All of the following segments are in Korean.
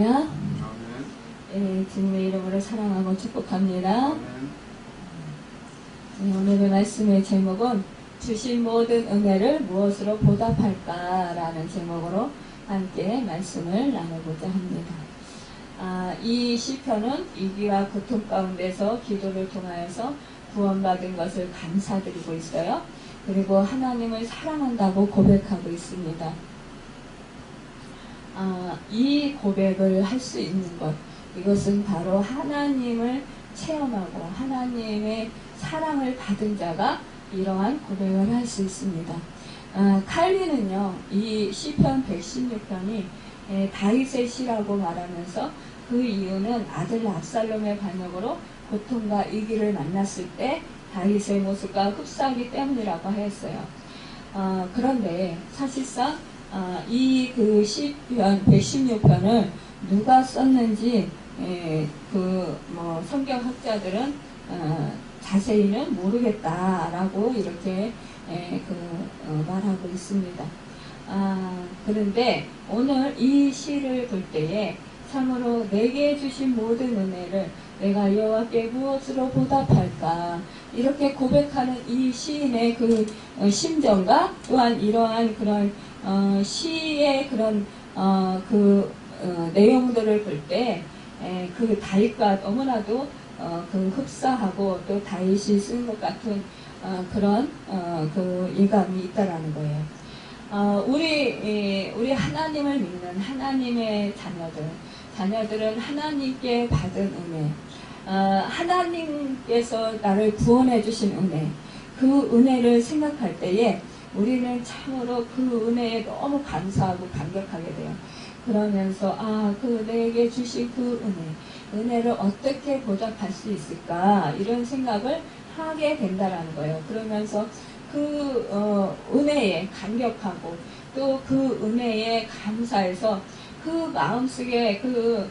예, 주님의 이름으로 사랑하고 축복합니다. 예, 오늘의 말씀의 제목은 주신 모든 은혜를 무엇으로 보답할까 라는 제목으로 함께 말씀을 나누고자 합니다. 이 시편은 위기와 고통 가운데서 기도를 통하여서 구원받은 것을 감사드리고 있어요. 그리고 하나님을 사랑한다고 고백하고 있습니다. 이 고백을 할 수 있는 것, 이것은 바로 하나님을 체험하고 하나님의 사랑을 받은 자가 이러한 고백을 할 수 있습니다. 칼빈은요, 이 시편 116편이 다윗의 시라고 말하면서 그 이유는 아들 압살롬의 반역으로 고통과 위기를 만났을 때 다윗의 모습과 흡사하기 때문이라고 했어요. 그런데 사실상 이 그 시편 116편을 누가 썼는지 성경학자들은 자세히는 모르겠다라고 이렇게 말하고 있습니다. 그런데 오늘 이 시를 볼 때에 참으로 내게 주신 모든 은혜를 내가 여호와께 무엇으로 보답할까, 이렇게 고백하는 이 시인의 그 심정과 또한 이러한 그런 시의 그런 내용들을 볼 때 그 다윗과 너무나도 그 흡사하고 또 다윗이 쓴 것 같은 그런 그 예감이 있다라는 거예요. 우리 하나님을 믿는 하나님의 자녀들은 하나님께 받은 은혜, 하나님께서 나를 구원해 주신 은혜, 그 은혜를 생각할 때에 우리는 참으로 그 은혜에 너무 감사하고 감격하게 돼요. 그러면서 그 내게 주신 그 은혜를 어떻게 보답할 수 있을까, 이런 생각을 하게 된다라는 거예요. 그러면서 그 은혜에 감격하고 또 그 은혜에 감사해서 그 마음속에 그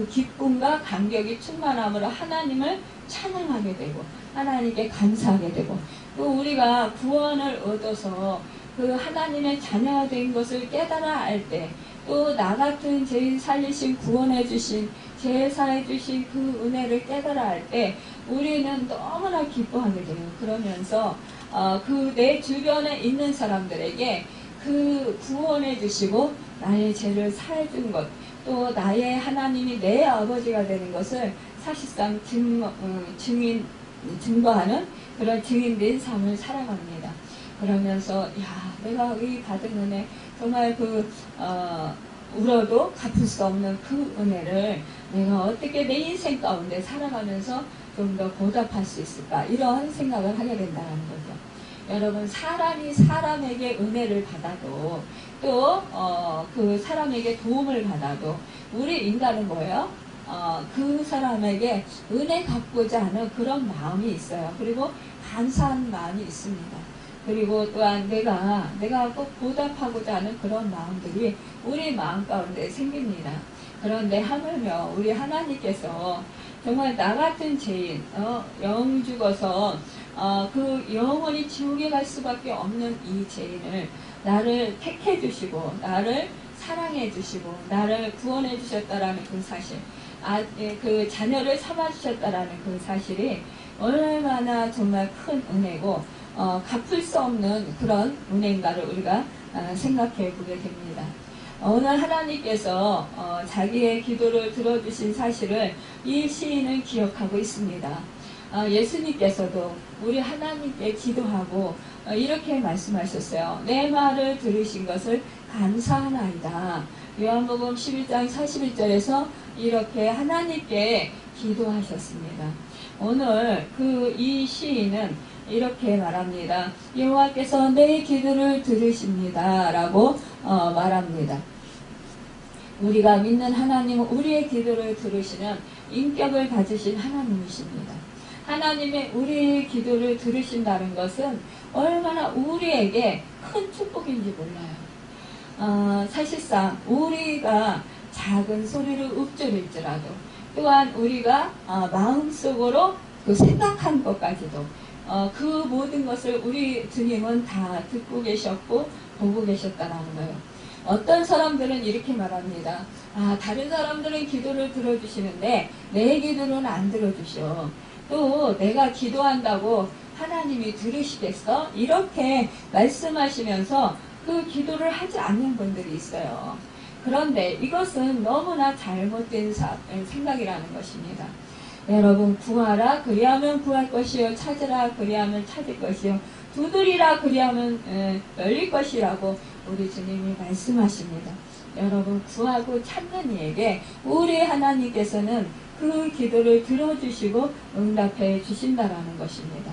기쁨과 감격이 충만함으로 하나님을 찬양하게 되고 하나님께 감사하게 되고, 또 우리가 구원을 얻어서 그 하나님의 자녀가 된 것을 깨달아 알 때, 또 나 같은 죄인 살리신 구원해 주신 제사해 주신 그 은혜를 깨달아 알 때 우리는 너무나 기뻐하게 돼요. 그러면서 그 내 주변에 있는 사람들에게 그 구원해 주시고 나의 죄를 사해 준 것, 또 나의 하나님이 내 아버지가 되는 것을 사실상 증거하는 그런 증인된 삶을 살아갑니다. 그러면서 내가 이 받은 은혜, 정말 울어도 갚을 수 없는 그 은혜를 내가 어떻게 내 인생 가운데 살아가면서 좀 더 보답할 수 있을까, 이런 생각을 하게 된다는 거죠. 여러분, 사람이 사람에게 은혜를 받아도 또 그 사람에게 도움을 받아도 우리 인간은 뭐예요? 그 사람에게 은혜 갚고자 하는 그런 마음이 있어요. 그리고 감사한 마음이 있습니다. 그리고 또한 내가 꼭 보답하고자 하는 그런 마음들이 우리 마음 가운데 생깁니다. 그런데 하물며 우리 하나님께서 정말 나 같은 죄인, 영 죽어서 그 영원히 지옥에 갈 수밖에 없는 이 죄인을 나를 택해 주시고 나를 사랑해 주시고 나를 구원해 주셨다라는 그 사실, 그 자녀를 삼아 주셨다라는 그 사실이 얼마나 정말 큰 은혜고 갚을 수 없는 그런 은혜인가를 우리가 생각해 보게 됩니다. 오늘 하나님께서 자기의 기도를 들어주신 사실을 이 시인은 기억하고 있습니다. 예수님께서도 우리 하나님께 기도하고 이렇게 말씀하셨어요. 내 말을 들으신 것을 감사하나이다. 요한복음 11장 41절에서 이렇게 하나님께 기도하셨습니다. 오늘 이 시인은 이렇게 말합니다. 여호와께서 내 기도를 들으십니다 라고 말합니다. 우리가 믿는 하나님은 우리의 기도를 들으시는 인격을 가지신 하나님이십니다. 하나님의 우리의 기도를 들으신다는 것은 얼마나 우리에게 큰 축복인지 몰라요. 사실상 우리가 작은 소리를 읊조릴지라도, 또한 우리가 마음속으로 그 생각한 것까지도 그 모든 것을 우리 주님은 다 듣고 계셨고 보고 계셨다라는 거예요. 어떤 사람들은 이렇게 말합니다. 아, 다른 사람들은 기도를 들어주시는데 내 기도는 안 들어주셔. 또 내가 기도한다고 하나님이 들으시겠어? 이렇게 말씀하시면서 그 기도를 하지 않는 분들이 있어요. 그런데 이것은 너무나 잘못된 생각이라는 것입니다. 여러분, 구하라 그리하면 구할 것이요, 찾으라 그리하면 찾을 것이요, 두드리라 그리하면 열릴 것이라고 우리 주님이 말씀하십니다. 여러분, 구하고 찾는 이에게 우리 하나님께서는 그 기도를 들어주시고 응답해 주신다라는 것입니다.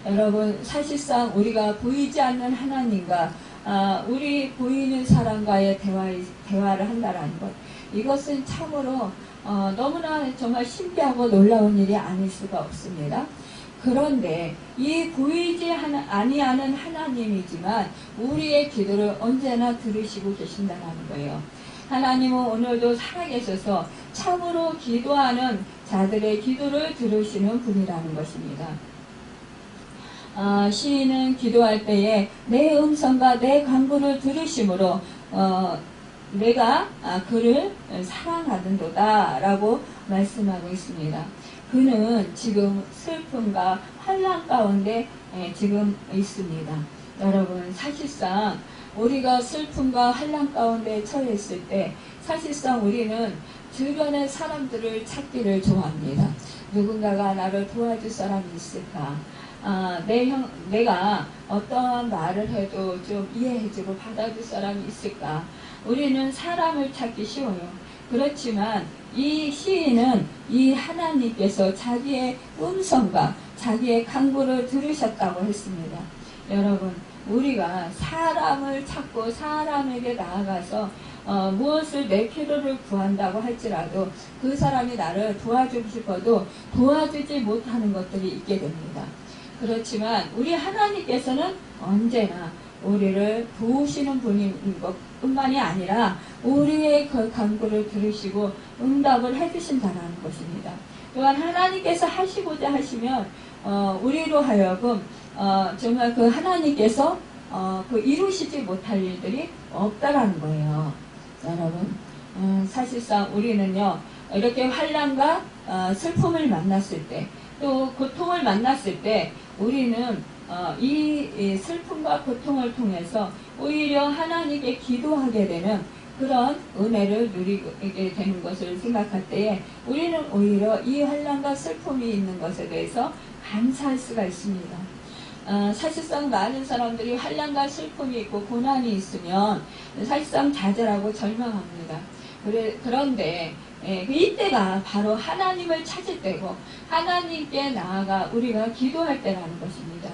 여러분, 사실상 우리가 보이지 않는 하나님과 우리 보이는 사람과의 대화를 한다라는 것, 이것은 참으로 너무나 정말 신비하고 놀라운 일이 아닐 수가 없습니다. 그런데 이 보이지 아니하는 하나님이지만 우리의 기도를 언제나 들으시고 계신다는 거예요. 하나님은 오늘도 살아계셔서 참으로 기도하는 자들의 기도를 들으시는 분이라는 것입니다. 시인은 기도할 때에 내 음성과 내 간구를 들으심으로 내가 그를 사랑하는도다 라고 말씀하고 있습니다. 그는 지금 슬픔과 환난 가운데 지금 있습니다. 여러분, 사실상 우리가 슬픔과 환난 가운데 처해 있을 때 사실상 우리는 주변의 사람들을 찾기를 좋아합니다. 누군가가 나를 도와줄 사람이 있을까? 내가 어떠한 말을 해도 좀 이해해주고 받아줄 사람이 있을까? 우리는 사람을 찾기 쉬워요. 그렇지만 이 시인은 이 하나님께서 자기의 음성과 자기의 간구를 들으셨다고 했습니다. 여러분, 우리가 사람을 찾고 사람에게 나아가서 무엇을 내 필요를 구한다고 할지라도 그 사람이 나를 도와주고 싶어도 도와주지 못하는 것들이 있게 됩니다. 그렇지만 우리 하나님께서는 언제나 우리를 도우시는 분인 것뿐만이 아니라 우리의 그 간구를 들으시고 응답을 해주신다는 것입니다. 또한 하나님께서 하시고자 하시면 우리로 하여금 정말 그 하나님께서 그 이루시지 못할 일들이 없다라는 거예요. 여러분, 사실상 우리는요, 이렇게 환난과 슬픔을 만났을 때, 또 고통을 만났을 때 우리는 이 슬픔과 고통을 통해서 오히려 하나님께 기도하게 되는 그런 은혜를 누리게 되는 것을 생각할 때에 우리는 오히려 이 환난과 슬픔이 있는 것에 대해서 감사할 수가 있습니다. 사실상 많은 사람들이 환난과 슬픔이 있고 고난이 있으면 사실상 좌절하고 절망합니다. 그런데 이때가 바로 하나님을 찾을 때고 하나님께 나아가 우리가 기도할 때라는 것입니다.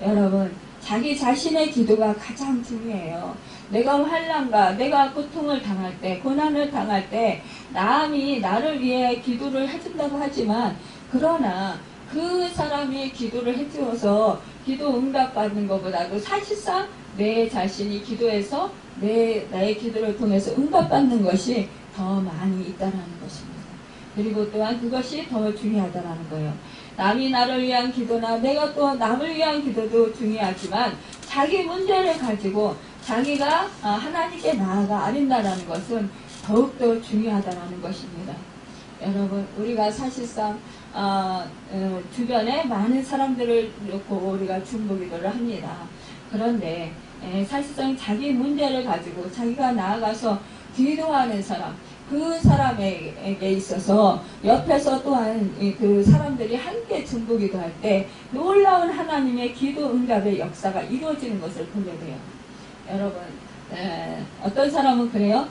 여러분, 자기 자신의 기도가 가장 중요해요. 내가 환난과 내가 고통을 당할 때, 고난을 당할 때 남이 나를 위해 기도를 해준다고 하지만 그러나 그 사람이 기도를 해주어서 기도 응답받는 것보다도 사실상 내 자신이 기도해서 나의 기도를 통해서 응답받는 것이 더 많이 있다는 것입니다. 그리고 또한 그것이 더 중요하다는 거예요. 남이 나를 위한 기도나 내가 또 남을 위한 기도도 중요하지만 자기 문제를 가지고 자기가 하나님께 나아가 아린다는 것은 더욱더 중요하다는 것입니다. 여러분, 우리가 사실상 주변에 많은 사람들을 놓고 우리가 중보기도를 합니다. 그런데 사실상 자기 문제를 가지고 자기가 나아가서 기도하는 사람, 그 사람에게 있어서 옆에서 또한 그 사람들이 함께 중보기도 할 때 놀라운 하나님의 기도 응답의 역사가 이루어지는 것을 보게 돼요. 여러분, 어떤 사람은 그래요?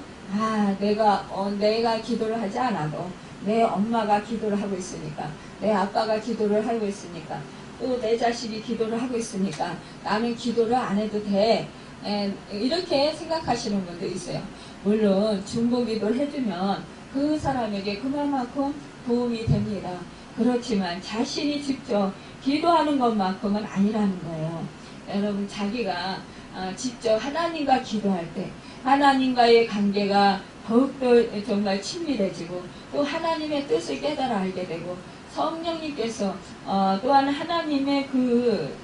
내가 기도를 하지 않아도 내 엄마가 기도를 하고 있으니까, 내 아빠가 기도를 하고 있으니까, 또 내 자식이 기도를 하고 있으니까 나는 기도를 안 해도 돼. 이렇게 생각하시는 분도 있어요. 물론 중보기도를 해주면 그 사람에게 그만큼 도움이 됩니다. 그렇지만 자신이 직접 기도하는 것만큼은 아니라는 거예요. 여러분, 자기가 직접 하나님과 기도할 때 하나님과의 관계가 더욱더 정말 친밀해지고 또 하나님의 뜻을 깨달아 알게 되고 성령님께서 또한 하나님의 그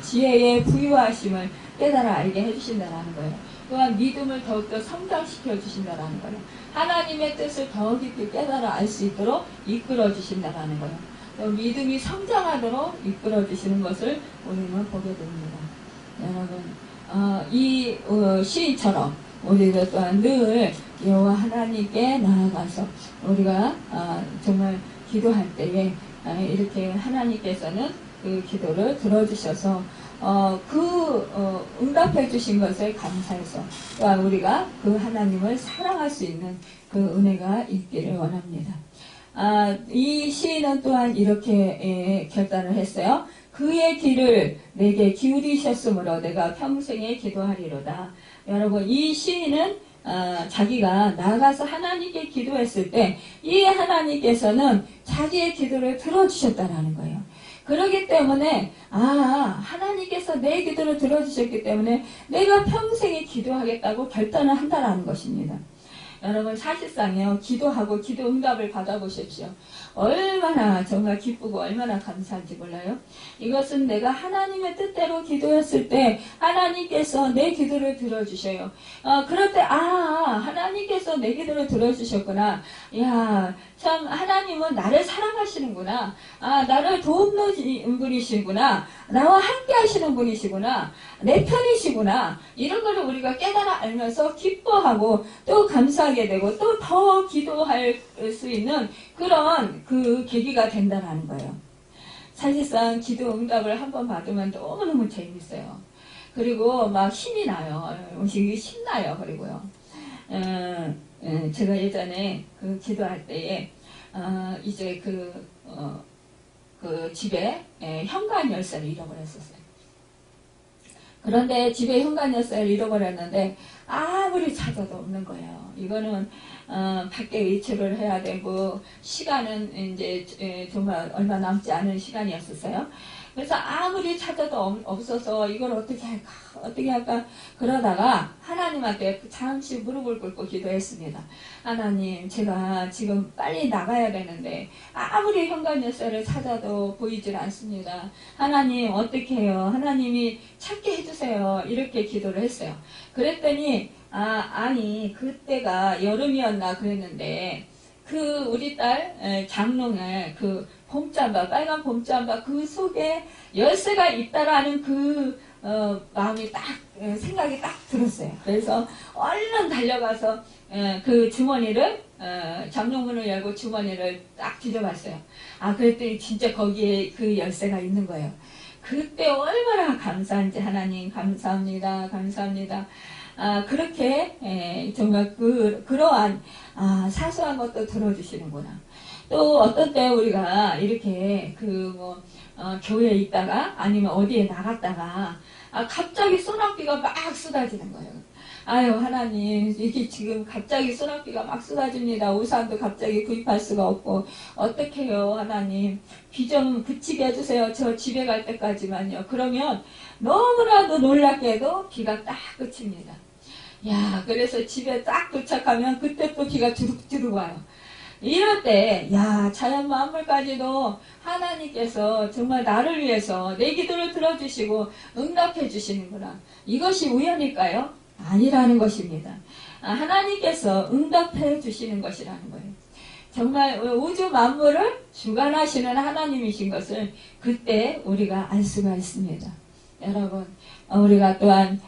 지혜의 부유하심을 깨달아 알게 해주신다는 거예요. 또한 믿음을 더욱더 성장시켜 주신다라는 거예요. 하나님의 뜻을 더 깊이 깨달아 알 수 있도록 이끌어 주신다라는 거예요. 또 믿음이 성장하도록 이끌어 주시는 것을 우리는 보게 됩니다. 여러분, 이 시인처럼 우리도 또한 늘 여호와 하나님께 나아가서 우리가 정말 기도할 때에 이렇게 하나님께서는 그 기도를 들어주셔서 응답해 주신 것에 감사해서 또한 우리가 그 하나님을 사랑할 수 있는 그 은혜가 있기를 원합니다. 이 시인은 또한 이렇게 결단을 했어요. 그의 귀를 내게 기울이셨으므로 내가 평생에 기도하리로다. 여러분, 이 시인은 자기가 나가서 하나님께 기도했을 때 이 하나님께서는 자기의 기도를 들어주셨다는 거예요. 그렇기 때문에 하나님께서 내 기도를 들어주셨기 때문에 내가 평생에 기도하겠다고 결단을 한다는 것입니다. 여러분, 사실상요, 기도하고 기도 응답을 받아보십시오. 얼마나 정말 기쁘고 얼마나 감사한지 몰라요? 이것은 내가 하나님의 뜻대로 기도했을 때 하나님께서 내 기도를 들어주셔요. 그럴 때 하나님께서 내 기도를 들어주셨구나. 야, 참 하나님은 나를 사랑하시는구나. 나를 돕는 분이시구나. 나와 함께 하시는 분이시구나. 내 편이시구나. 이런 거를 우리가 깨달아 알면서 기뻐하고 또 감사하게 되고 또 더 기도할 수 있는 그런 그 계기가 된다는 거예요. 사실상 기도 응답을 한번 받으면 너무너무 재밌어요. 그리고 막 힘이 나요. 음식이 신나요. 그리고요. 제가 예전에 그 기도할 때에 이제 그 집에 현관 열쇠를 잃어버렸었어요. 그런데 집에 현관 열쇠를 잃어버렸는데 아무리 찾아도 없는 거예요. 이거는 밖에 외출을 해야 되고 시간은 이제 정말 얼마 남지 않은 시간이었었어요. 그래서 아무리 찾아도 없어서 이걸 어떻게 할까 그러다가 하나님한테 잠시 무릎을 꿇고 기도했습니다. 하나님, 제가 지금 빨리 나가야 되는데 아무리 현관 열쇠를 찾아도 보이질 않습니다. 하나님, 어떻게 해요? 하나님이 찾게 해주세요. 이렇게 기도를 했어요. 그랬더니 아니 그때가 여름이었나 그랬는데 우리 딸 장롱에 그 봄잠바, 빨간 봄잠바 그 속에 열쇠가 있다라는 마음이 생각이 딱 들었어요. 그래서 얼른 달려가서 그 주머니를 장롱문을 열고 주머니를 딱 뒤져봤어요. 그랬더니 진짜 거기에 그 열쇠가 있는 거예요. 그때 얼마나 감사한지 하나님 감사합니다. 감사합니다. 그렇게 정말 그러한 사소한 것도 들어주시는구나. 또 어떤 때 우리가 이렇게 교회에 있다가 아니면 어디에 나갔다가 갑자기 소낙비가 막 쏟아지는 거예요. 아유 하나님, 이게 지금 갑자기 소낙비가 막 쏟아집니다. 우산도 갑자기 구입할 수가 없고 어떻게 해요 하나님, 비 좀 그치게 해주세요. 저 집에 갈 때까지만요. 그러면 너무나도 놀랍게도 비가 딱 그칩니다. 야, 그래서 집에 딱 도착하면 그때 또 비가 주룩주룩 와요. 이럴 때, 자연 만물까지도 하나님께서 정말 나를 위해서 내 기도를 들어주시고 응답해 주시는구나. 이것이 우연일까요? 아니라는 것입니다. 하나님께서 응답해 주시는 것이라는 거예요. 정말 우주 만물을 주관하시는 하나님이신 것을 그때 우리가 알 수가 있습니다. 여러분, 우리가 또한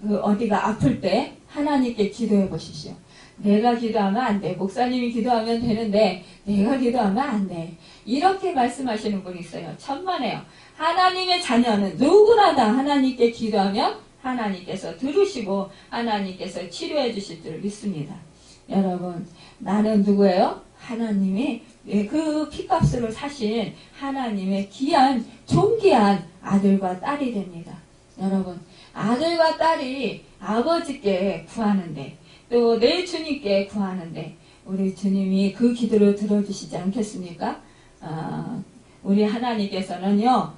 어디가 아플 때 하나님께 기도해 보십시오. 내가 기도하면 안 돼. 목사님이 기도하면 되는데 내가 기도하면 안 돼. 이렇게 말씀하시는 분이 있어요. 천만에요. 하나님의 자녀는 누구나 다 하나님께 기도하면 하나님께서 들으시고 하나님께서 치료해 주실 줄 믿습니다. 여러분, 나는 누구예요? 하나님이 그 피값으로 사신 하나님의 귀한 존귀한 아들과 딸이 됩니다. 여러분, 아들과 딸이 아버지께 구하는데 또 내 주님께 구하는데 우리 주님이 그 기도를 들어주시지 않겠습니까? 우리 하나님께서는요,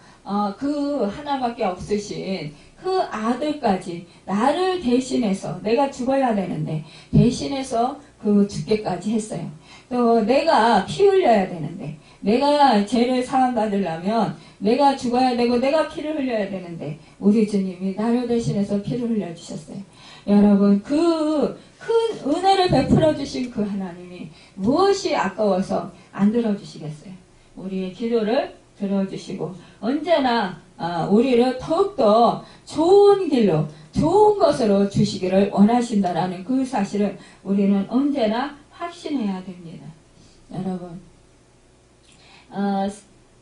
그 하나밖에 없으신 그 아들까지 나를 대신해서, 내가 죽어야 되는데 대신해서 그 죽게까지 했어요. 또 내가 피 흘려야 되는데, 내가 죄를 사함받으려면 내가 죽어야 되고 내가 피를 흘려야 되는데 우리 주님이 나를 대신해서 피를 흘려주셨어요. 여러분 그 큰 은혜를 베풀어 주신 그 하나님이 무엇이 아까워서 안 들어주시겠어요? 우리의 기도를 들어주시고 언제나 우리를 더욱더 좋은 길로 좋은 것으로 주시기를 원하신다라는 그 사실을 우리는 언제나 확신해야 됩니다. 여러분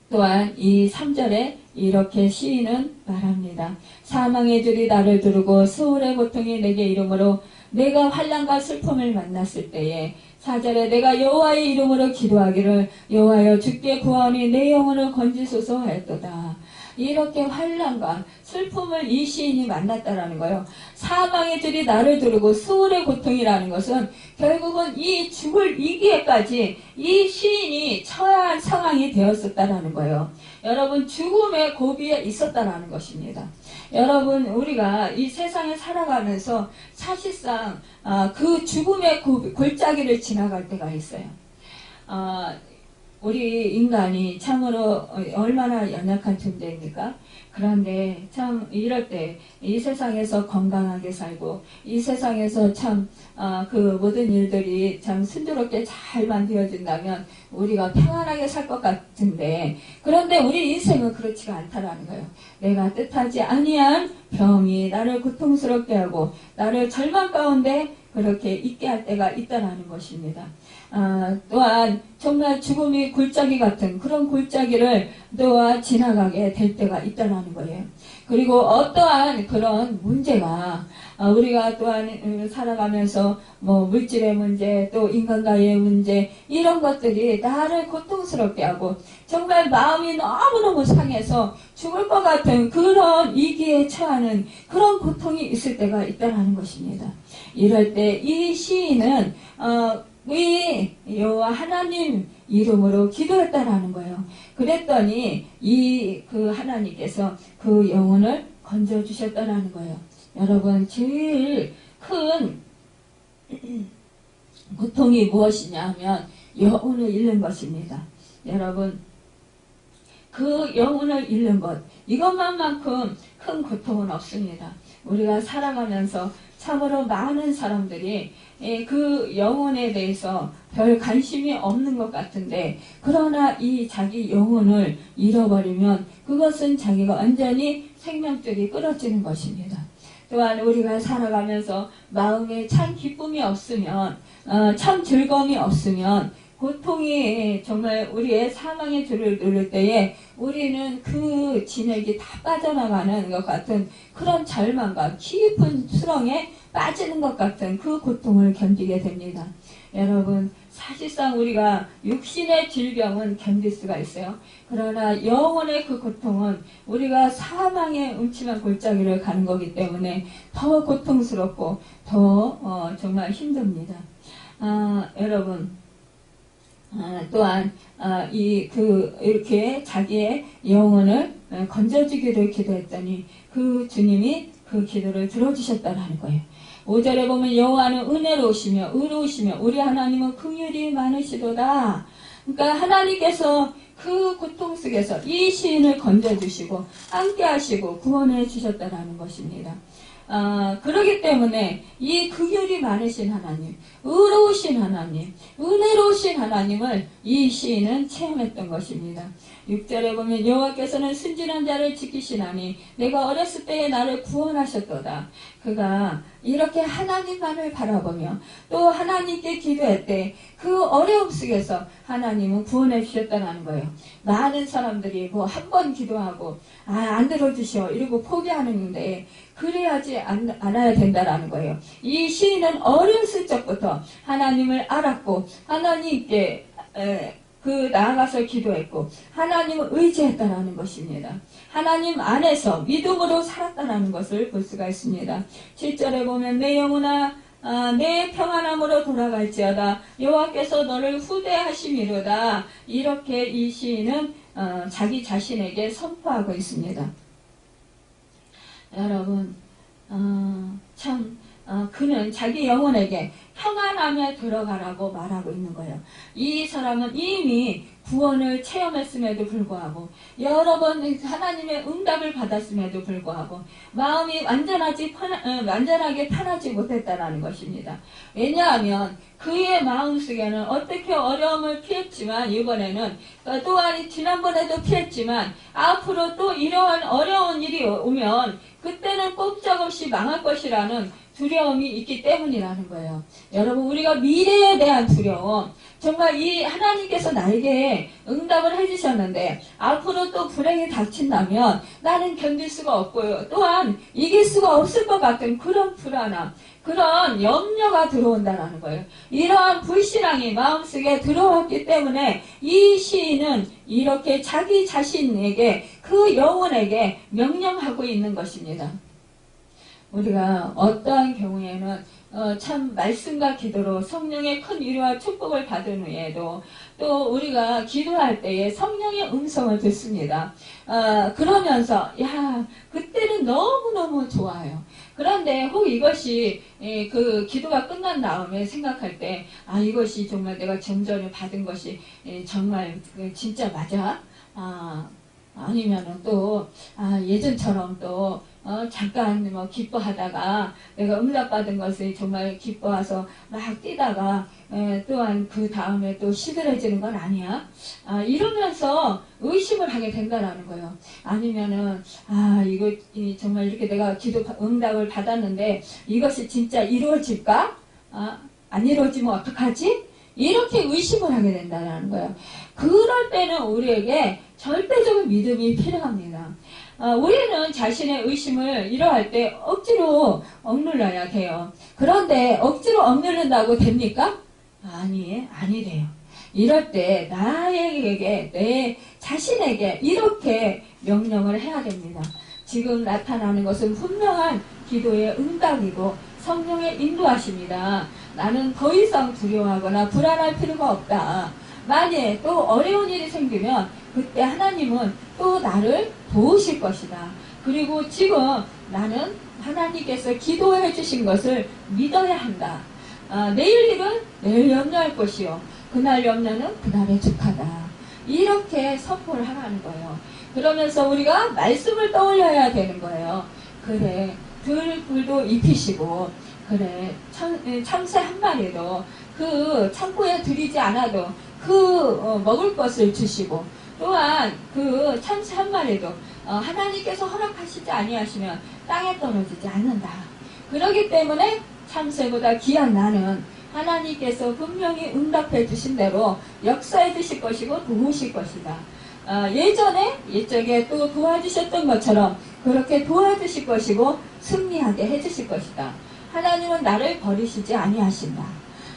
또한 이 3절에 이렇게 시인은 말합니다. 사망의 줄이 나를 두르고 수월의 고통이 내게 이름으로 내가 환난과 슬픔을 만났을 때에 4절에 내가 여호와의 이름으로 기도하기를 여호와여 주께 구하오니 내 영혼을 건지소서 하였도다. 이렇게 환난과 슬픔을 이 시인이 만났다라는 거예요. 사망의 줄이 나를 두르고 수월의 고통이라는 것은 결국은 이 죽을 이기에까지 이 시인이 처한 상황이 되었었다라는 거예요. 여러분 죽음의 고비에 있었다라는 것입니다. 여러분 우리가 이 세상에 살아가면서 사실상 그 죽음의 골짜기를 지나갈 때가 있어요. 우리 인간이 참으로 얼마나 연약한 존재입니까? 그런데 참 이럴 때 이 세상에서 건강하게 살고 이 세상에서 참 그 모든 일들이 참 순조롭게 잘만 되어진다면 우리가 평안하게 살 것 같은데 그런데 우리 인생은 그렇지가 않다라는 거예요. 내가 뜻하지 아니한 병이 나를 고통스럽게 하고 나를 절망 가운데 그렇게 있게 할 때가 있다라는 것입니다. 또한 정말 죽음이 골짜기 같은 그런 골짜기를 또한 지나가게 될 때가 있다는 거예요. 그리고 어떠한 그런 문제가 우리가 또한 살아가면서 뭐 물질의 문제 또 인간과의 문제 이런 것들이 나를 고통스럽게 하고 정말 마음이 너무너무 상해서 죽을 것 같은 그런 위기에 처하는 그런 고통이 있을 때가 있다는 것입니다. 이럴 때 이 시인은 이 여호와 하나님 이름으로 기도했다라는 거예요. 그랬더니 그 하나님께서 그 영혼을 건져주셨다라는 거예요. 여러분 제일 큰 고통이 무엇이냐 하면 영혼을 잃는 것입니다. 여러분 그 영혼을 잃는 것 이것만큼 큰 고통은 없습니다. 우리가 살아가면서 참으로 많은 사람들이 그 영혼에 대해서 별 관심이 없는 것 같은데 그러나 이 자기 영혼을 잃어버리면 그것은 자기가 완전히 생명줄이 끊어지는 것입니다. 또한 우리가 살아가면서 마음에 참 기쁨이 없으면 참 즐거움이 없으면 고통이 정말 우리의 사망의 줄을 누를 때에 우리는 그 진액이 다 빠져나가는 것 같은 그런 절망과 깊은 수렁에 빠지는 것 같은 그 고통을 견디게 됩니다. 여러분 사실상 우리가 육신의 질병은 견딜 수가 있어요. 그러나 영혼의 그 고통은 우리가 사망의 음침한 골짜기를 가는 거기 때문에 더 고통스럽고 더 정말 힘듭니다. 여러분 또한 이렇게 자기의 영혼을 건져주기를 기도했더니 그 주님이 그 기도를 들어주셨다라는 거예요. 5절에 보면 여호와는 은혜로우시며 의로우시며 우리 하나님은 긍휼이 많으시도다. 그러니까 하나님께서 그 고통 속에서 이 시인을 건져주시고 함께하시고 구원해 주셨다라는 것입니다. 그러기 때문에 이 긍휼이 많으신 하나님, 의로우신 하나님, 은혜로우신 하나님을 이 시인은 체험했던 것입니다. 6절에 보면 여호와께서는 순진한 자를 지키시나니 내가 어렸을 때에 나를 구원하셨도다. 그가 이렇게 하나님만을 바라보며 또 하나님께 기도할 때 그 어려움 속에서 하나님은 구원해 주셨다는 거예요. 많은 사람들이 뭐 한 번 기도하고 안 들어주셔 이러고 포기하는데 그래야지 않아야 된다라는 거예요. 이 시인은 어렸을 적부터 하나님을 알았고 하나님께 나아가서 기도했고 하나님을 의지했다라는 것입니다. 하나님 안에서 믿음으로 살았다라는 것을 볼 수가 있습니다. 7절에 보면 내 영혼아 내 평안함으로 돌아갈지어다 여호와께서 너를 후대하심이로다. 이렇게 이 시인은 자기 자신에게 선포하고 있습니다. 여러분 참 그는 자기 영혼에게 평안함에 들어가라고 말하고 있는 거예요. 이 사람은 이미 구원을 체험했음에도 불구하고 여러 번 하나님의 응답을 받았음에도 불구하고 마음이 완전하게 편하지 못했다라는 것입니다. 왜냐하면 그의 마음속에는 어떻게 어려움을 피했지만 이번에는 또한 지난번에도 피했지만 앞으로 또 이러한 어려운 일이 오면 그때는 꼼짝없이 망할 것이라는 두려움이 있기 때문이라는 거예요. 여러분, 우리가 미래에 대한 두려움, 정말 이 하나님께서 나에게 응답을 해주셨는데 앞으로 또 불행이 닥친다면 나는 견딜 수가 없고요. 또한 이길 수가 없을 것 같은 그런 불안함, 그런 염려가 들어온다는 거예요. 이러한 불신앙이 마음속에 들어왔기 때문에 이 시인은 이렇게 자기 자신에게, 그 영혼에게 명령하고 있는 것입니다. 우리가 어떠한 경우에는 참 말씀과 기도로 성령의 큰 위로와 축복을 받은 후에도 또 우리가 기도할 때에 성령의 음성을 듣습니다. 그러면서 그때는 너무너무 좋아요. 그런데 혹 이것이 그 기도가 끝난 다음에 생각할 때 이것이 정말 내가 좀 전에 받은 것이 정말 진짜 맞아? 아니면은 또 예전처럼 또 잠깐 기뻐하다가 내가 응답받은 것을 정말 기뻐해서 막 뛰다가 또한 그 다음에 또 시들해지는 건 아니야? 이러면서 의심을 하게 된다라는 거예요. 아니면은 이거 정말 이렇게 내가 기도 응답을 받았는데 이것이 진짜 이루어질까? 안 이루어지면 어떡하지? 이렇게 의심을 하게 된다는 거예요. 그럴 때는 우리에게 절대적인 믿음이 필요합니다. 우리는 자신의 의심을 이러할 때 억지로 억눌러야 돼요. 그런데 억지로 억누른다고 됩니까? 아니래요. 이럴 때 나에게, 내 자신에게 이렇게 명령을 해야 됩니다. 지금 나타나는 것은 분명한 기도의 응답이고 성령의 인도하십니다. 나는 더 이상 두려워하거나 불안할 필요가 없다. 만약에 또 어려운 일이 생기면 그때 하나님은 또 나를 도우실 것이다. 그리고 지금 나는 하나님께서 기도해 주신 것을 믿어야 한다. 내일 일은 내일 염려할 것이요. 그날 염려는 그날의 축하다. 이렇게 선포를 하라는 거예요. 그러면서 우리가 말씀을 떠올려야 되는 거예요. 그래, 들불도 입히시고, 그래, 참새 한 마리도 그 창고에 들이지 않아도 먹을 것을 주시고, 또한 그 참새 한 마리도 하나님께서 허락하시지 아니하시면 땅에 떨어지지 않는다. 그렇기 때문에 참새보다 귀한 나는 하나님께서 분명히 응답해 주신 대로 역사해 주실 것이고 도우실 것이다. 옛적에 또 도와주셨던 것처럼 그렇게 도와주실 것이고 승리하게 해주실 것이다. 하나님은 나를 버리시지 아니하신다.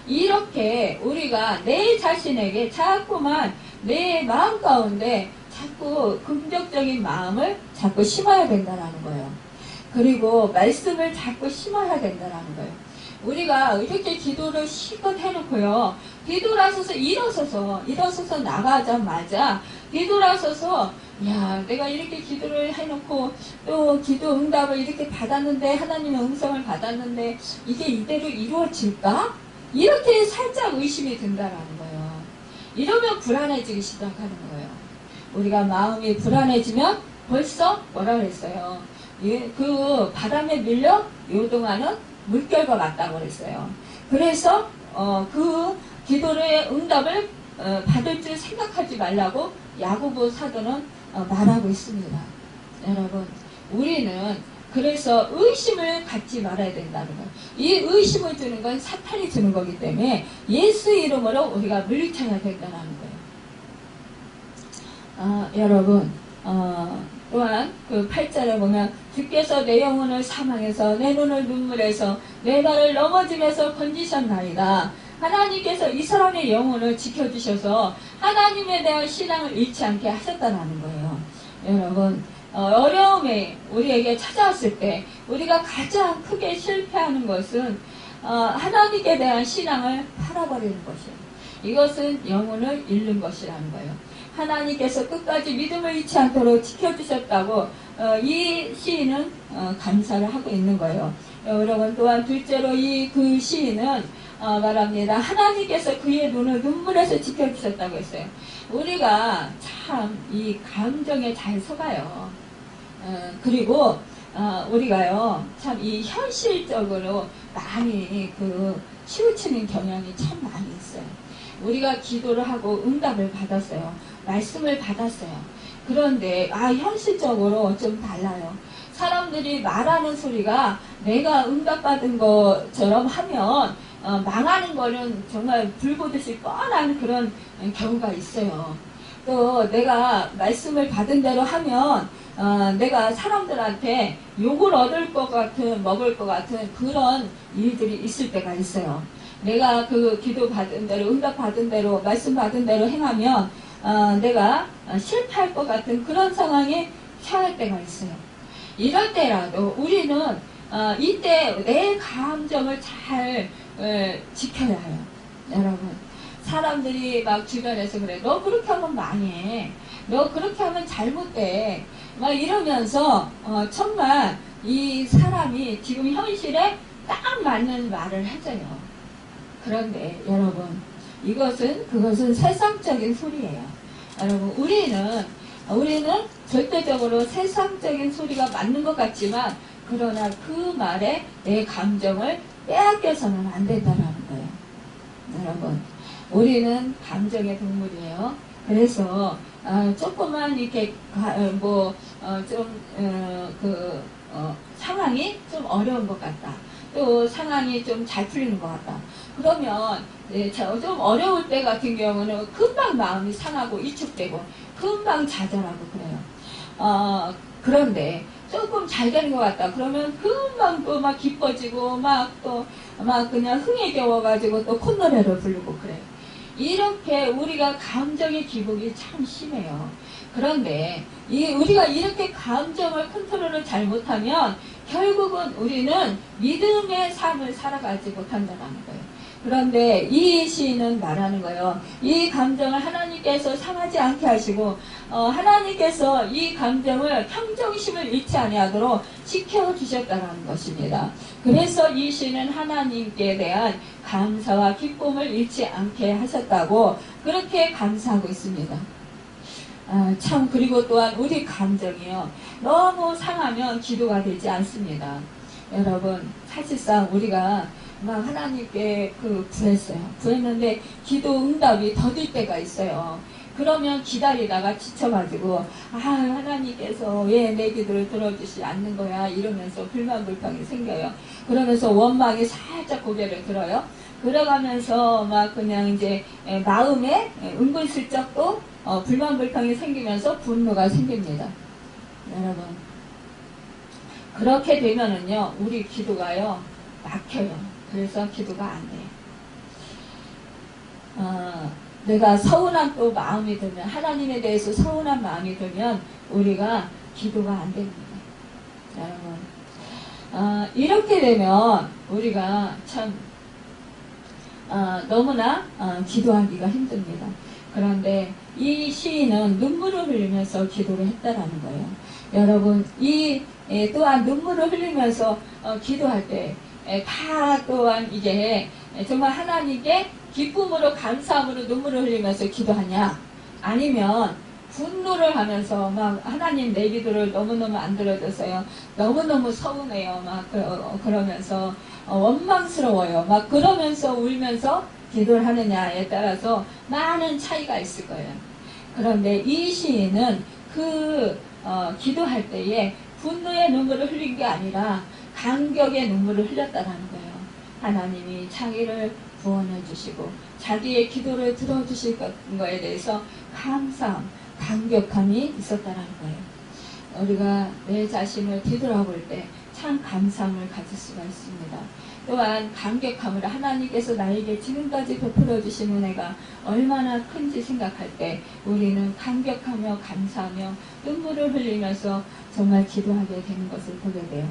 이렇게 우리가 내 자신에게 자꾸만 내 마음 가운데 자꾸 긍정적인 마음을 자꾸 심어야 된다는 거예요. 그리고 말씀을 자꾸 심어야 된다는 거예요. 우리가 이렇게 기도를 실컷 해놓고요. 뒤돌아서서 일어서서 나가자마자 뒤돌아서서 내가 이렇게 기도를 해놓고 또 기도 응답을 이렇게 받았는데 하나님의 음성을 받았는데 이게 이대로 이루어질까? 이렇게 살짝 의심이 든다라는 거예요. 이러면 불안해지기 시작하는 거예요. 우리가 마음이 불안해지면 벌써 뭐라 그랬어요? 그 바람에 밀려 요동하는 물결과 같다고 그랬어요. 그래서 그 기도의 응답을 받을 줄 생각하지 말라고 야고보 사도는 말하고 있습니다. 여러분, 우리는 그래서 의심을 갖지 말아야 된다는 거예요. 이 의심을 주는 건 사탄이 주는 거기 때문에 예수 이름으로 우리가 물리쳐야 된다는 거예요. 여러분, 또한 그 8절에 보면 주께서 내 영혼을 사망해서 내 눈을 눈물에서 내 발을 넘어짐에서 건지셨나이다. 하나님께서 이 사람의 영혼을 지켜주셔서 하나님에 대한 신앙을 잃지 않게 하셨다는 거예요. 여러분, 어려움이 우리에게 찾아왔을 때 우리가 가장 크게 실패하는 것은 하나님께 대한 신앙을 팔아버리는 것이에요. 이것은 영혼을 잃는 것이라는 거예요. 하나님께서 끝까지 믿음을 잃지 않도록 지켜주셨다고 이 시인은 감사를 하고 있는 거예요. 여러분 또한 둘째로 이 그 시인은 말합니다. 하나님께서 그의 눈을 눈물에서 지켜주셨다고 했어요. 우리가 참 이 감정에 잘 속아요. 그리고 우리가요 참 이 현실적으로 많이 치우치는 경향이 참 많이 있어요. 우리가 기도를 하고 응답을 받았어요. 말씀을 받았어요. 그런데 현실적으로 좀 달라요. 사람들이 말하는 소리가 내가 응답받은 것처럼 하면 망하는 거는 정말 불보듯이 뻔한 그런 경우가 있어요. 또 내가 말씀을 받은 대로 하면 내가 사람들한테 욕을 얻을 것 같은, 먹을 것 같은 그런 일들이 있을 때가 있어요. 내가 그 기도 받은 대로, 응답 받은 대로, 말씀 받은 대로 행하면 내가 실패할 것 같은 그런 상황에 처할 때가 있어요. 이럴 때라도 우리는 이때 내 감정을 잘 지켜야 해요. 여러분, 사람들이 막 주변에서 그래, 너 그렇게 하면 망해, 너 그렇게 하면 잘못돼, 막 이러면서 정말 이 사람이 지금 현실에 딱 맞는 말을 해줘요. 그런데 여러분, 그것은 세상적인 소리예요. 여러분, 우리는 절대적으로 세상적인 소리가 맞는 것 같지만, 그러나 그 말에 내 감정을 빼앗겨서는 안 된다는 거예요. 여러분, 우리는 감정의 동물이에요. 그래서 조금만 이렇게 상황이 좀 어려운 것 같다. 또 상황이 좀 잘 풀리는 것 같다. 그러면 좀 어려울 때 같은 경우는 금방 마음이 상하고 위축되고 금방 좌절하고 그래요. 그런데 조금 잘 되는 것 같다. 그러면 금방 또 막 기뻐지고 막 그냥 흥에 겨워가지고 또 콧노래를 부르고 그래요. 이렇게 우리가 감정의 기복이 참 심해요. 그런데 우리가 이렇게 감정을 컨트롤을 잘못하면 결국은 우리는 믿음의 삶을 살아가지 못한다는 거예요. 그런데 이 시인은 말하는 거예요. 이 감정을 하나님께서 상하지 않게 하시고 하나님께서 이 감정을 평정심을 잃지 아니하도록 지켜주셨다는 것입니다. 그래서 이 시인은 하나님께 대한 감사와 기쁨을 잃지 않게 하셨다고 그렇게 감사하고 있습니다. 참, 그리고 또한 우리 감정이요, 너무 상하면 기도가 되지 않습니다. 여러분, 사실상 우리가 막 하나님께 구했는데 기도 응답이 더딜 때가 있어요. 그러면 기다리다가 지쳐가지고 하나님께서 왜 내 기도를 들어주지 않는 거야 이러면서 불만불평이 생겨요. 그러면서 원망이 살짝 고개를 들어요. 그러가면서 막 그냥 이제 마음에 은근슬쩍 또 불만불평이 생기면서 분노가 생깁니다. 여러분, 그렇게 되면은요 우리 기도가요 막혀요. 그래서 기도가 안 돼요. 내가 서운한 또 마음이 들면, 하나님에 대해서 서운한 마음이 들면 우리가 기도가 안 됩니다. 여러분, 이렇게 되면 우리가 참 너무나 기도하기가 힘듭니다. 그런데 이 시인은 눈물을 흘리면서 기도를 했다라는 거예요. 여러분, 또한 눈물을 흘리면서 기도할 때 또한 이게 정말 하나님께 기쁨으로 감사함으로 눈물을 흘리면서 기도하냐, 아니면 분노를 하면서 막 하나님 내 기도를 너무너무 안 들어줘서요, 너무너무 서운해요, 막 그러면서 원망스러워요, 막 그러면서 울면서 기도를 하느냐에 따라서 많은 차이가 있을 거예요. 그런데 이 시인은 기도할 때에 분노의 눈물을 흘린 게 아니라 감격의 눈물을 흘렸다는 거예요. 하나님이 자기를 구원해 주시고 자기의 기도를 들어주실 거에 대해서 감사함, 감격함이 있었다는 거예요. 우리가 내 자신을 뒤돌아볼 때 참 감사함을 가질 수가 있습니다. 또한 감격함을, 하나님께서 나에게 지금까지 베풀어 주신 은혜가 얼마나 큰지 생각할 때 우리는 감격하며 감사하며 눈물을 흘리면서 정말 기도하게 되는 것을 보게 돼요.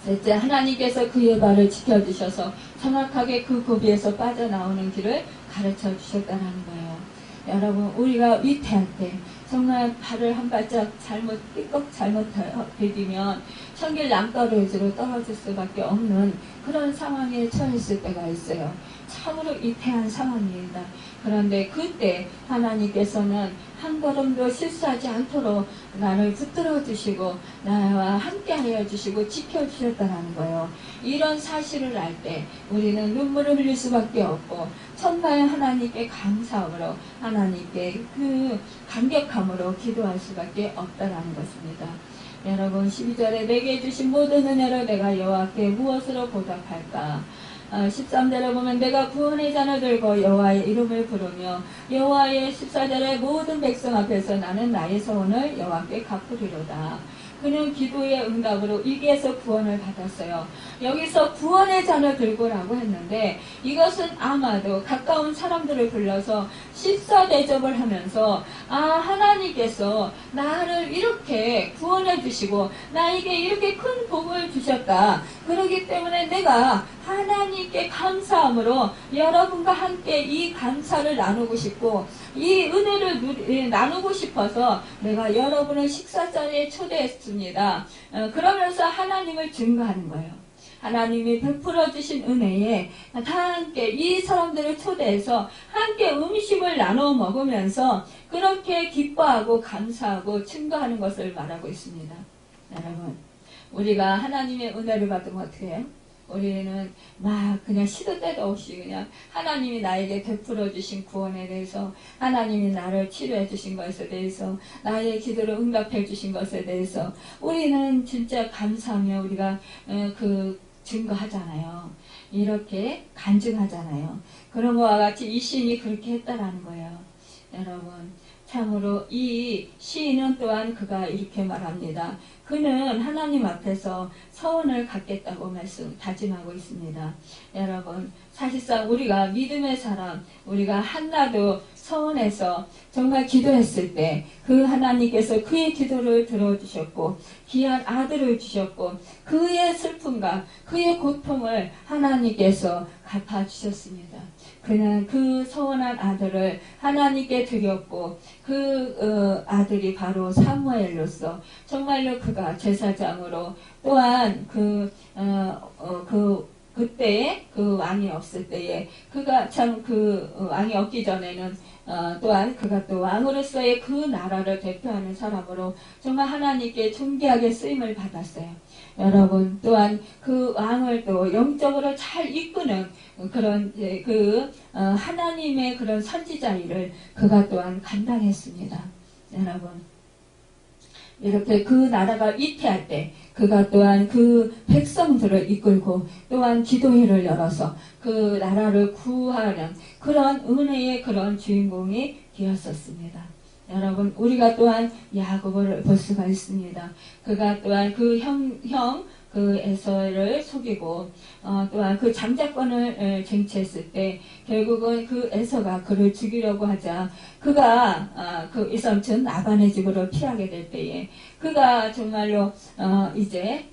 셋째, 하나님께서 그의 발을 지켜주셔서 정확하게 그 고비에서 빠져나오는 길을 가르쳐 주셨다는 거예요. 여러분, 우리가 위태할 때, 정말 발을 한 발짝 삐걱 잘못 디디면 천길 낭떠러지로 떨어질 수밖에 없는 그런 상황에 처했을 때가 있어요. 참으로 위태한 상황입니다. 그런데 그때 하나님께서는 한 걸음도 실수하지 않도록 나를 붙들어 주시고 나와 함께 하여 주시고 지켜주셨다는 거예요. 이런 사실을 알 때 우리는 눈물을 흘릴 수밖에 없고 정말 하나님께 감사함으로 하나님께 그 감격함으로 기도할 수밖에 없다는 것입니다. 여러분 12절에 내게 주신 모든 은혜로 내가 여호와께 무엇으로 보답할까? 13절에 보면 내가 구원의 잔을 들고 여호와의 이름을 부르며 여호와의 14절에 모든 백성 앞에서 나는 나의 소원을 여호와께 갚으리로다. 그는 기도의 응답으로 위기에서 구원을 받았어요. 여기서 구원의 잔을 들고라고 했는데 이것은 아마도 가까운 사람들을 불러서 식사대접을 하면서 하나님께서 나를 이렇게 구원해 주시고 나에게 이렇게 큰 복을 주셨다. 그렇기 때문에 내가 하나님께 감사함으로 여러분과 함께 이 감사를 나누고 싶고 이 은혜를 나누고 싶어서 내가 여러분을 식사자리에 초대했습니다. 그러면서 하나님을 증거하는 거예요. 하나님이 베풀어 주신 은혜에 다 함께 이 사람들을 초대해서 함께 음식을 나눠 먹으면서 그렇게 기뻐하고 감사하고 증거하는 것을 말하고 있습니다. 여러분, 우리가 하나님의 은혜를 받으면 어떻게 해요? 우리는 막 그냥 시도 때도 없이 그냥 하나님이 나에게 베풀어 주신 구원에 대해서 하나님이 나를 치료해 주신 것에 대해서 나의 기도를 응답해 주신 것에 대해서 우리는 진짜 감사하며 우리가 증거하잖아요. 이렇게 간증하잖아요. 그런 것과 같이 이 시인이 그렇게 했다라는 거예요. 여러분 참으로 이 시인은 또한 그가 이렇게 말합니다. 그는 하나님 앞에서 서원을 갖겠다고 다짐하고 있습니다. 여러분 사실상 우리가 믿음의 사람 우리가 한나도 서원해서 정말 기도했을 때 그 하나님께서 그의 기도를 들어주셨고 귀한 아들을 주셨고 그의 슬픔과 그의 고통을 하나님께서 갚아주셨습니다. 그는 그 서원한 아들을 하나님께 드렸고 그 아들이 바로 사무엘로서 정말로 그가 제사장으로 또한 그때에 그 왕이 없을 때에 그가 참 왕이 없기 전에는 또한 그가 또 왕으로서의 그 나라를 대표하는 사람으로 정말 하나님께 존귀하게 쓰임을 받았어요. 여러분 또한 그 왕을 또 영적으로 잘 이끄는 그런 하나님의 그런 선지자 일을 그가 또한 감당했습니다. 여러분 이렇게 그 나라가 위태할 때 그가 또한 그 백성들을 이끌고 또한 기도회를 열어서 그 나라를 구하는 그런 은혜의 그런 주인공이 되었었습니다. 여러분 우리가 또한 야고보를 볼 수가 있습니다. 그가 또한 그 그 에서를 속이고 또한 그 장자권을 쟁취했을 때 결국은 그 에서가 그를 죽이려고 하자 그가 그 이삼촌 라반의 집으로 피하게 될 때에 그가 정말로 이제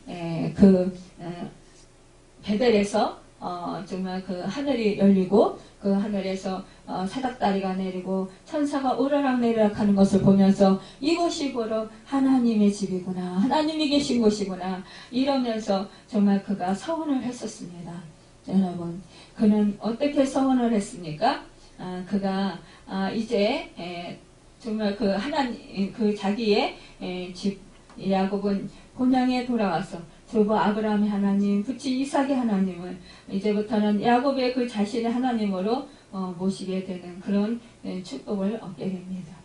베델에서 정말 그 하늘이 열리고 그 하늘에서 사닥다리가 내리고 천사가 오르락 내리락 하는 것을 보면서 이곳이 바로 하나님의 집이구나 하나님이 계신 곳이구나 이러면서 정말 그가 서원을 했었습니다. 여러분 그는 어떻게 서원을 했습니까? 그가 이제 정말 그 자기의 집 야곱은 본향에 돌아와서 조부 아브라함의 하나님, 부치 이삭의 하나님을 이제부터는 야곱의 그 자신의 하나님으로 모시게 되는 그런 축복을 얻게 됩니다.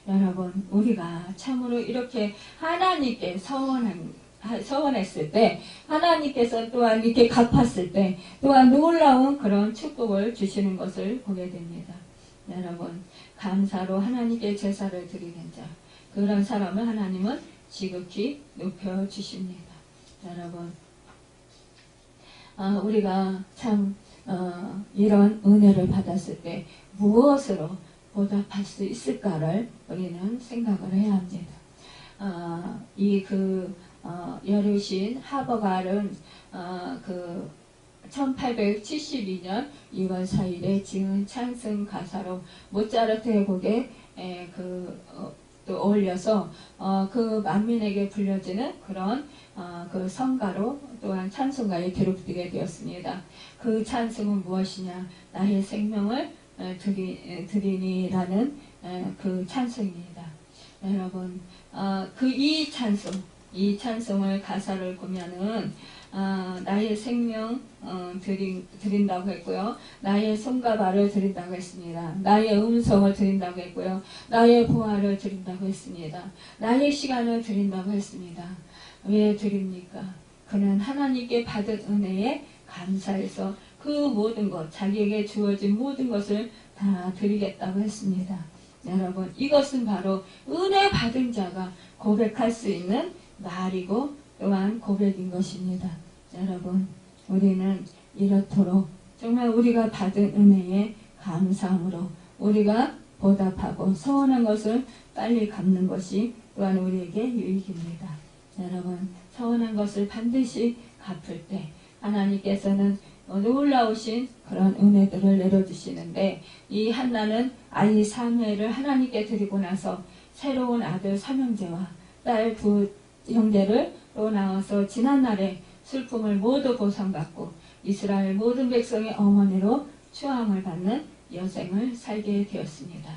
여러분, 우리가 참으로 이렇게 하나님께 서원했을 때, 하나님께서 또한 이렇게 갚았을 때, 또한 놀라운 그런 축복을 주시는 것을 보게 됩니다. 여러분, 감사로 하나님께 제사를 드리는 자, 그런 사람을 하나님은 지극히 높여주십니다. 여러분, 우리가 참 이런 은혜를 받았을 때 무엇으로 보답할 수 있을까를 우리는 생각을 해야 합니다. 여류신 하버갈은 1872년 2월 4일에 지은 찬송 가사로 모차르트의 곡에 또 어울려서 그 만민에게 불려지는 그런 그 성가로 또한 찬송가에 기록되게 되었습니다. 그 찬송은 무엇이냐? 나의 생명을 드리니라는 그 찬송입니다. 여러분, 이 찬송을 가사를 보면은 나의 생명 드린다고 했고요. 나의 손과 발을 드린다고 했습니다. 나의 음성을 드린다고 했고요. 나의 보화를 드린다고 했습니다. 나의 시간을 드린다고 했습니다. 왜 드립니까? 그는 하나님께 받은 은혜에 감사해서 그 모든 것, 자기에게 주어진 모든 것을 다 드리겠다고 했습니다. 여러분, 이것은 바로 은혜 받은 자가 고백할 수 있는 말이고 또한 고백인 것입니다. 여러분, 우리는 이렇도록 정말 우리가 받은 은혜에 감사함으로 우리가 보답하고 서원한 것을 빨리 갚는 것이 또한 우리에게 유익입니다. 여러분, 서원한 것을 반드시 갚을 때 하나님께서는 놀라우신 그런 은혜들을 내려주시는데, 이 한나는 아이 사무엘을 하나님께 드리고 나서 새로운 아들 삼형제와 딸 두 형제를 또 낳아서 지난날에 슬픔을 모두 보상받고 이스라엘 모든 백성의 어머니로 추앙을 받는 여생을 살게 되었습니다.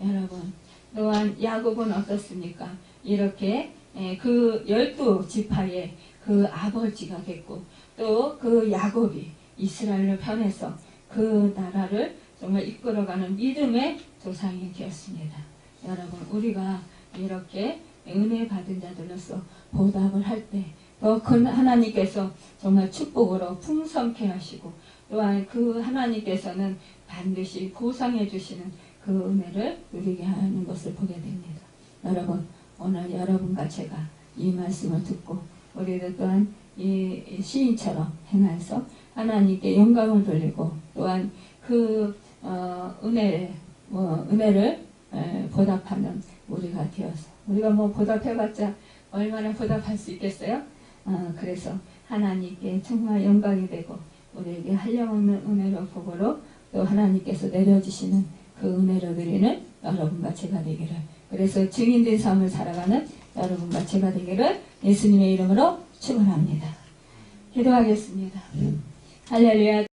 여러분, 또한 야곱은 어떻습니까? 이렇게 그 12지파의 그 아버지가 됐고 또 그 야곱이 이스라엘을 편해서 그 나라를 정말 이끌어가는 믿음의 조상이 되었습니다. 여러분, 우리가 이렇게 은혜 받은 자들로서 보답을 할 때 더 큰 하나님께서 정말 축복으로 풍성케 하시고 또한 그 하나님께서는 반드시 보상해 주시는 그 은혜를 누리게 하는 것을 보게 됩니다. 여러분, 오늘 여러분과 제가 이 말씀을 듣고 우리들 또한 이 시인처럼 행해서 하나님께 영광을 돌리고 또한 그 은혜를 보답하는 우리가 되어서, 우리가 뭐 보답해봤자 얼마나 보답할 수 있겠어요? 그래서 하나님께 정말 영광이 되고 우리에게 한량없는 은혜로 복으로 또 하나님께서 내려주시는 그 은혜로 드리는 여러분과 제가 되기를, 그래서 증인된 삶을 살아가는 여러분과 제가 되기를 예수님의 이름으로 축원합니다. 기도하겠습니다. 할렐루야.